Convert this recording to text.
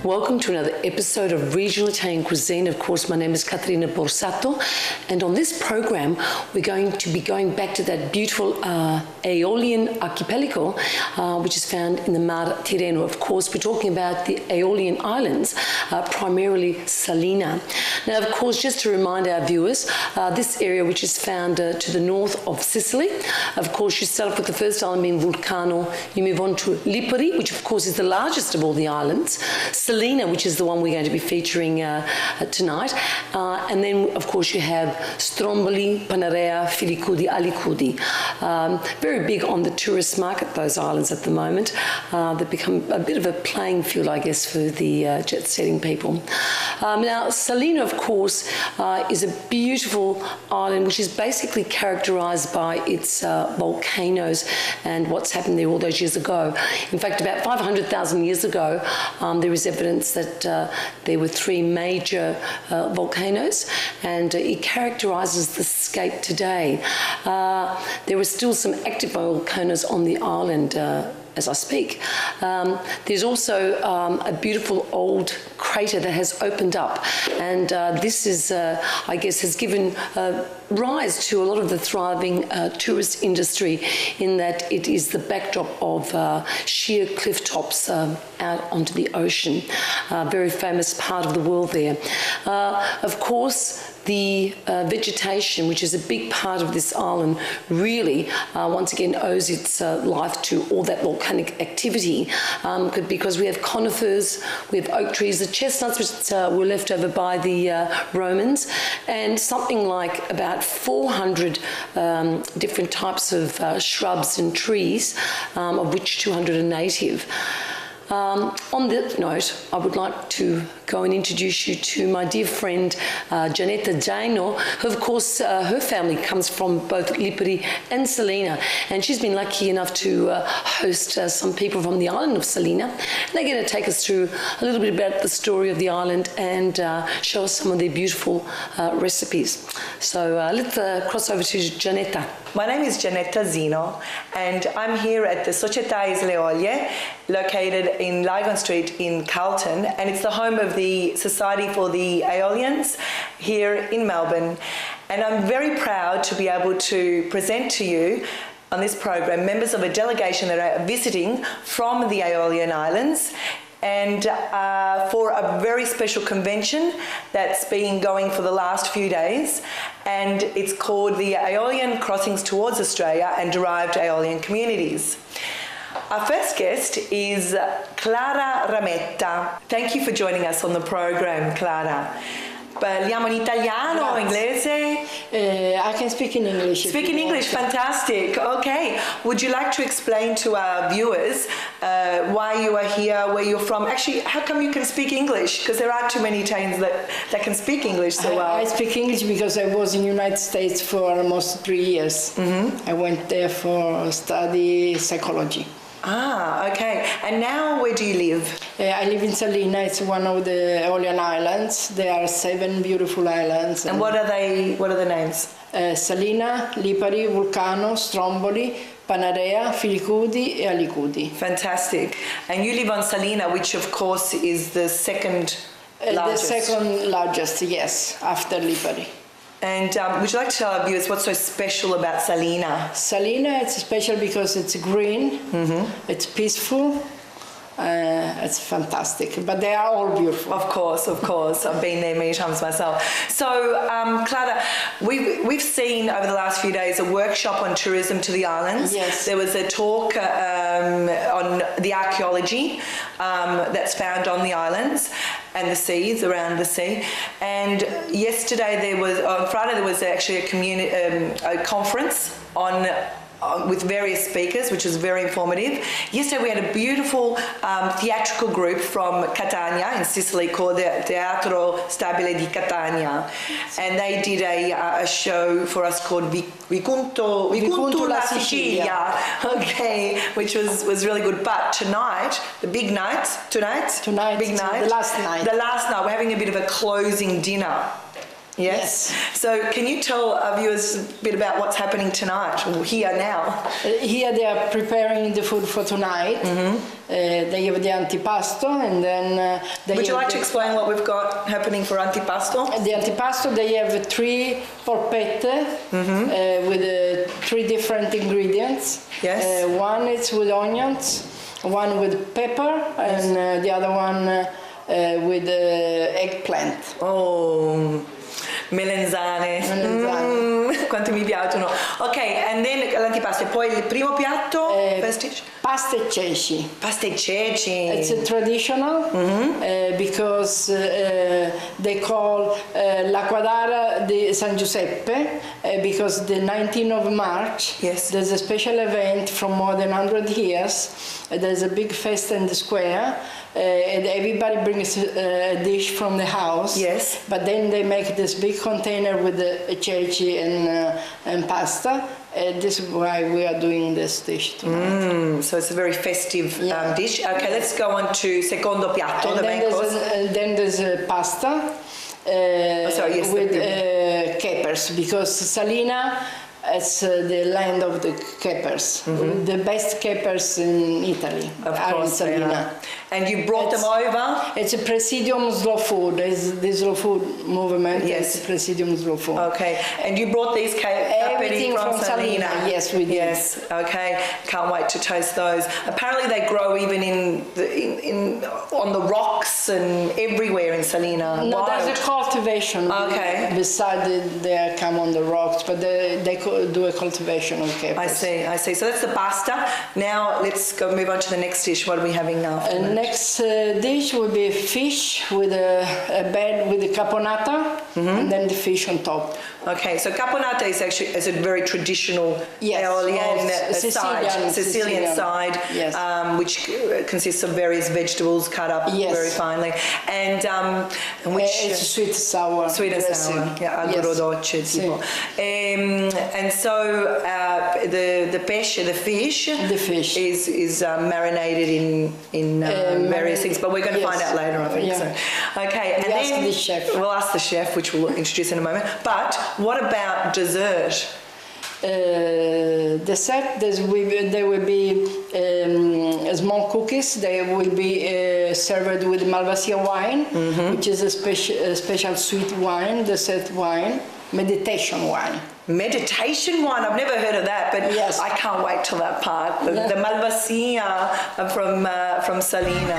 Welcome to another episode of Regional Italian Cuisine. Of course, my name is Caterina Borsato, and on this program, we're going to be going back to that beautiful Aeolian archipelago, which is found in the Mar Tirreno. Of course, we're talking about the Aeolian Islands, primarily Salina. Now, of course, just to remind our viewers, this area, which is found to the north of Sicily, of course, you start off with the first island being Vulcano, you move on to Lipari, which of course is the largest of all the islands, Salina, which is the one we're going to be featuring tonight, and then of course you have Stromboli, Panarea, Filicudi, Alicudi. Very big on the tourist market, those islands at the moment. They've become a bit of a playing field, I guess, for the jet-setting people. Now, Salina, of course, is a beautiful island which is basically characterised by its volcanoes and what's happened there all those years ago. In fact, about 500,000 years ago, there is evidence that there were three major volcanoes, and it characterises the scape today. There are still some active volcanoes on the island as I speak. There's also a beautiful old crater that has opened up, and this is, I guess, has given rise to a lot of the thriving tourist industry, in that it is the backdrop of sheer cliff tops out onto the ocean. Very famous part of the world there. Of course, the vegetation, which is a big part of this island, really, once again, owes its life to all that volcanic activity, because we have conifers, we have oak trees, the chestnuts, which were left over by the Romans, and something like about 400 different types of shrubs and trees, of which 200 are native. On that note, I would like to go and introduce you to my dear friend Jannetta, who of course her family comes from both Lipari and Salina, and she's been lucky enough to host some people from the island of Salina. And they're going to take us through a little bit about the story of the island and show us some of their beautiful recipes. So let's cross over to Jannetta. My name is Jannetta Zino, and I'm here at the Società Aeolian, located in Lygon Street in Carlton, and it's the home of the Society for the Aeolians here in Melbourne. And I'm very proud to be able to present to you on this program members of a delegation that are visiting from the Aeolian Islands, and for a very special convention that's been going for the last few days, and it's called the Aeolian Crossings Towards Australia and Derived Aeolian Communities. Our first guest is Clara Rametta. Thank you for joining us on the program, Clara. Parliamo in italiano, inglese? I can speak in English. Speak in English, fantastic. Okay. Would you like to explain to our viewers why you are here, where you're from? Actually, how come you can speak English? Because there aren't too many Italians that can speak English so well. I speak English because I was in the United States for almost 3 years. Mm-hmm. I went there for study psychology. Ah, okay. And now where do you live? I live in Salina. It's one of the Aeolian Islands. There are 7 beautiful islands. And what are they? What are the names? Salina, Lipari, Vulcano, Stromboli, Panarea, Filicudi, and Alicudi. Fantastic. And you live on Salina, which of course is the second largest. The second largest, yes, after Lipari. And would you like to tell our viewers what's so special about Salina? Salina, it's special because it's green, mm-hmm. It's peaceful, it's fantastic, but they are all beautiful. Of course. I've been there many times myself. So, Clara, we've seen over the last few days a workshop on tourism to the islands. Yes. There was a talk on the archaeology that's found on the islands and the seas, around the sea. And yesterday on Friday there was actually a conference on with various speakers, which was very informative. Yesterday we had a beautiful theatrical group from Catania in Sicily called the Teatro Stabile di Catania, and they did a show for us called Vi conto la Sicilia, okay, which was really good. But tonight, the big night, big night, the last night, we're having a bit of a closing dinner Yes. So can you tell our viewers a bit about what's happening tonight, or here now? Here they are preparing the food for tonight. They have the antipasto, and then Would you like to explain what we've got happening for antipasto? The antipasto, they have 3 porpette with 3 different ingredients. Yes. One is with onions, one with pepper, and the other one with eggplant. Oh, melenzane. Quanto mi piacciono. Ok, and then l'antipasto. E poi il primo piatto? First dish? Pasta e ceci. Pasta e ceci. It's a traditional because they call La Quadara di San Giuseppe because the 19th of March there's a special event from more than 100 years. There's a big fest in the square and everybody brings a dish from the house. Yes. But then they make this big container with the ceci and pasta. This is why we are doing this dish tonight. So it's a very festive dish. Okay, let's go on to secondo piatto, the main course. Then there's pasta with capers, because Salina is the land of the capers. The best capers in Italy are in Salina. And you brought them over? It's a Presidium Slow Food. It's the slow food movement. Yes. It's Presidium Slow Food. Okay. And you brought these caperi from Salina? Yes, we did. Yes. Okay. Can't wait to taste those. Apparently they grow even on the rocks and everywhere in Salina. No, Wild. there's a cultivation. Okay. Beside they come on the rocks, but they do a cultivation of capers. I see. So that's the pasta. Now let's go move on to the next dish. What are we having now? Next dish will be fish with a bed with the caponata and then the fish on top. Okay, so caponata is actually a very traditional Aeolian Sicilian side, which consists of various vegetables cut up very finely, and which it's sweet sour. Sweet and sour, agrodolce tipo. And so the fish is marinated in various things, but we're going to find out later, I think. So. Okay, and then the chef. We'll ask the chef, which we'll introduce in a moment. But what about dessert? Dessert, there will be small cookies. They will be served with Malvasia wine, which is a special sweet wine, dessert wine, meditation wine. Meditation wine, I've never heard of that, but I can't wait till that part. The Malvasia from Salina.